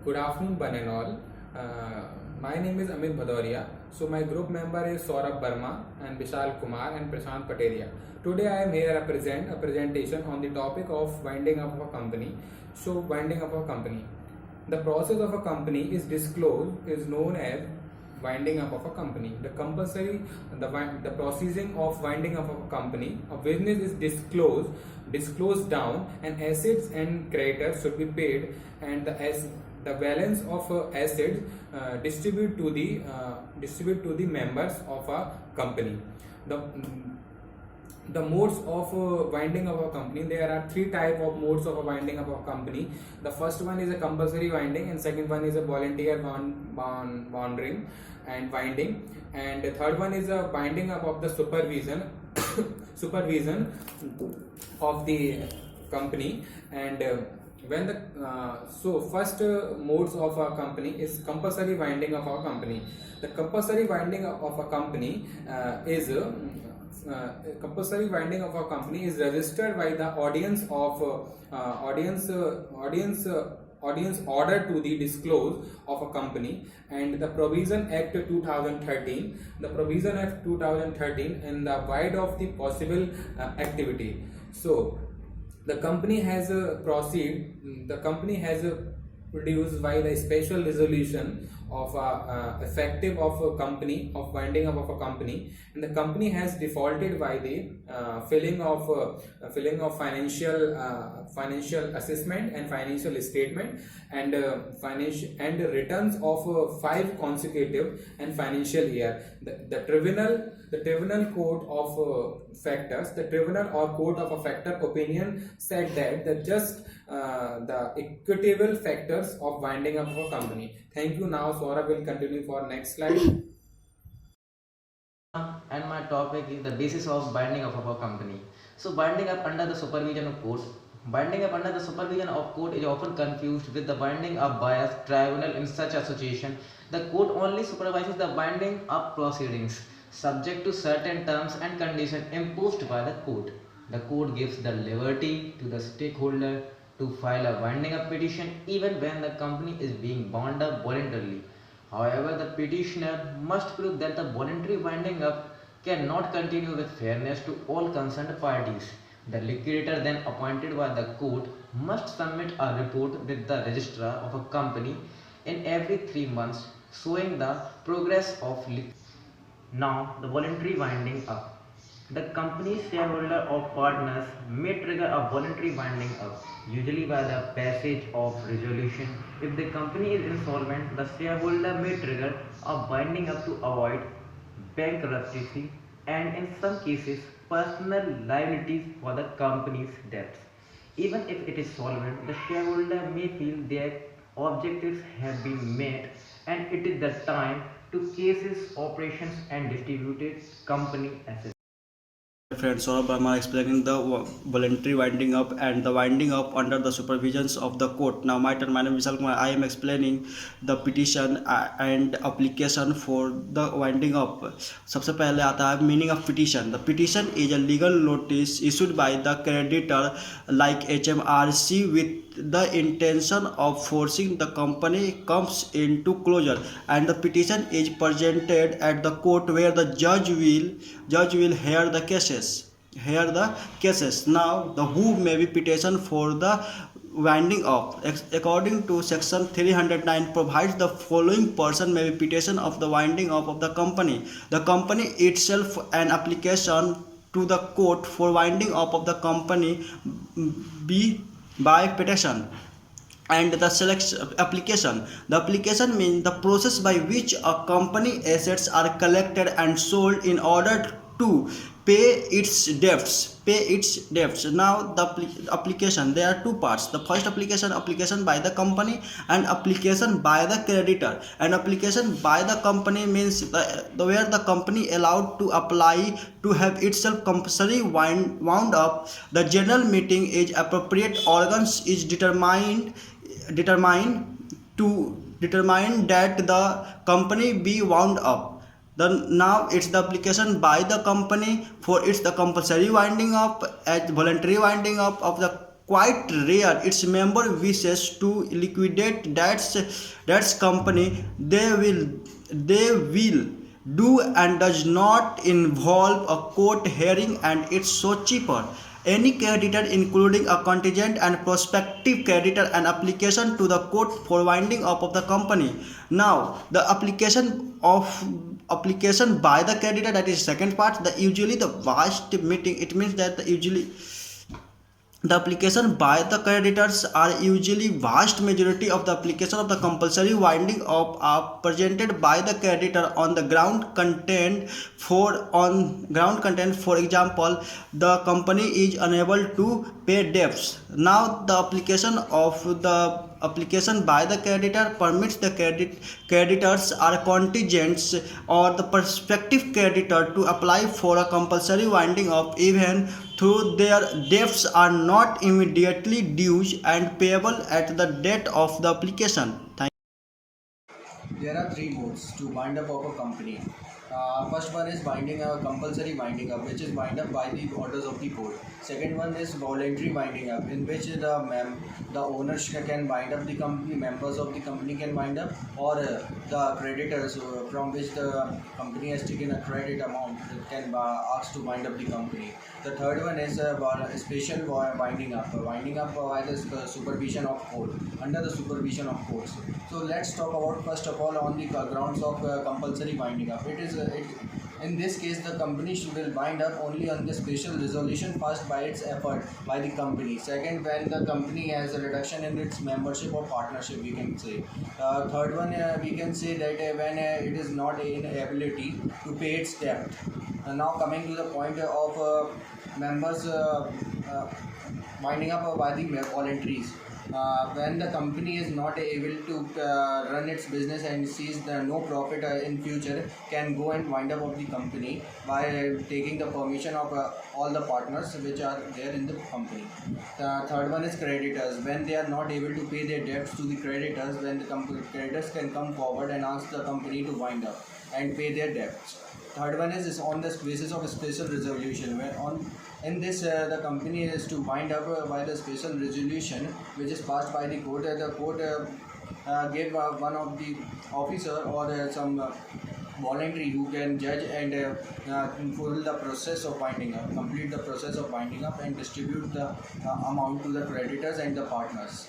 Good afternoon, one and all. My name is Amit Bhadoria. So my group member is Saurabh Burma and Vishal Kumar and Prashant Pateria. Today I am here to present a presentation on the topic of winding up of a company. So winding up of a company. The process of a company is disclosed is known as winding up of a company. The processing of winding up of a company. A business is disclosed down, and assets and creditors should be paid, and the balance of assets distribute to the members of a company. The the modes of winding up a company. There are three type of modes of winding up a company. The first one is a compulsory winding, and second one is a volunteer wandering and winding, and the third one is a winding up of the supervision supervision of the company. And when the so first modes of a company is compulsory winding of a company. The compulsory winding of a company is compulsory winding of a company is registered by the audience order to the disclose of a company, and the Provision Act 2013, in the wide of the possible activity. So the company has produced by the special resolution of effective of a company of winding up of a company, and the company has defaulted by the filling of financial assessment and financial statement, and financial and returns of 5 consecutive and financial year. The tribunal court of factors, the tribunal or court of a factor opinion said that the equitable factors of winding up of a company. Thank you. Now Saurabh will continue for next slide. And my topic is the basis of binding up of a company. So binding up under the supervision of court. Binding up under the supervision of court is often confused with the binding up by a tribunal. In such association, the court only supervises the binding up proceedings, subject to certain terms and conditions imposed by the court. The court gives the liberty to the stakeholder to file a binding up petition even when the company is being bound up voluntarily. However, the petitioner must prove that the voluntary winding up cannot continue with fairness to all concerned parties. The liquidator, then appointed by the court, must submit a report with the registrar of a company in every 3 months showing the progress of liquidation. Now, the voluntary winding up. The company's shareholder or partners may trigger a voluntary winding up, usually by the passage of resolution. If the company is insolvent, the shareholder may trigger a winding up to avoid bankruptcy and, in some cases, personal liabilities for the company's debts. Even if it is solvent, the shareholder may feel their objectives have been met and it is the time to cease its operations and distribute company assets. Friend Saurabh Verma explaining the voluntary winding up and the winding up under the supervisions of the court. Now my turn. My name is Vishal Kumar. I am explaining the petition and application for the winding up. सबसे पहले आता है meaning of petition. The petition is a legal notice issued by the creditor like HMRC with the intention of forcing the company comes into closure, and the petition is presented at the court where the judge will hear the cases. Now the who may be petition for the winding up according to section 309 provides the following person may be petition of the winding up of the company itself. An application to the court for winding up of the company be by petition, and the selection application. The application means the process by which a company assets are collected and sold in order to pay its debts. Now the application, there are two parts. The first application by the company and application by the creditor. And application by the company means where the company allowed to apply to have itself compulsory wound up. The general meeting is appropriate organs is determined that the company be wound up. Then now it's the application by the company for it's the compulsory winding up as voluntary winding up of the quite rare its member wishes to liquidate that's company, they will do and does not involve a court hearing, and it's so cheaper. Any creditor, including a contingent and prospective creditor, an application to the court for winding up of the company. Now, the application by the creditor, that is second part. The usually the vast meeting, it means that the application by the creditors are usually vast majority of the application of the compulsory winding up are presented by the creditor on the ground content. For example, the company is unable to pay debts. Now the application by the creditor permits the creditors or contingents or the prospective creditor to apply for a compulsory winding up even though their debts are not immediately due and payable at the date of the application. There are three modes to wind up of a company. First one is compulsory winding up, which is wind up by the orders of the court. Second one is voluntary winding up, in which the owners can wind up the company, members of the company can wind up, or the creditors from which the company has taken a credit amount can ask to wind up the company. The third one is special winding up by the supervision of court, under the supervision of courts. So let's talk about first of all on the grounds of compulsory winding up. In this case, the company will wind up only on the special resolution passed by its effort by the company. Second, when the company has a reduction in its membership or partnership, we can say. Third one, we can say that when it is not in ability to pay its debt. Now coming to the point of members winding up by the voluntaries. When the company is not able to run its business and sees no profit in future, can go and wind up of the company by taking the permission of all the partners which are there in the company. The third one is creditors. When they are not able to pay their debts to the creditors, when the creditors can come forward and ask the company to wind up and pay their debts. Third one is on the basis of a special resolution, where in this the company is to wind up by the special resolution which is passed by the court. The court gave one of the officer or some voluntary who can judge and fulfill the process of winding up, complete the process of winding up and distribute the amount to the creditors and the partners.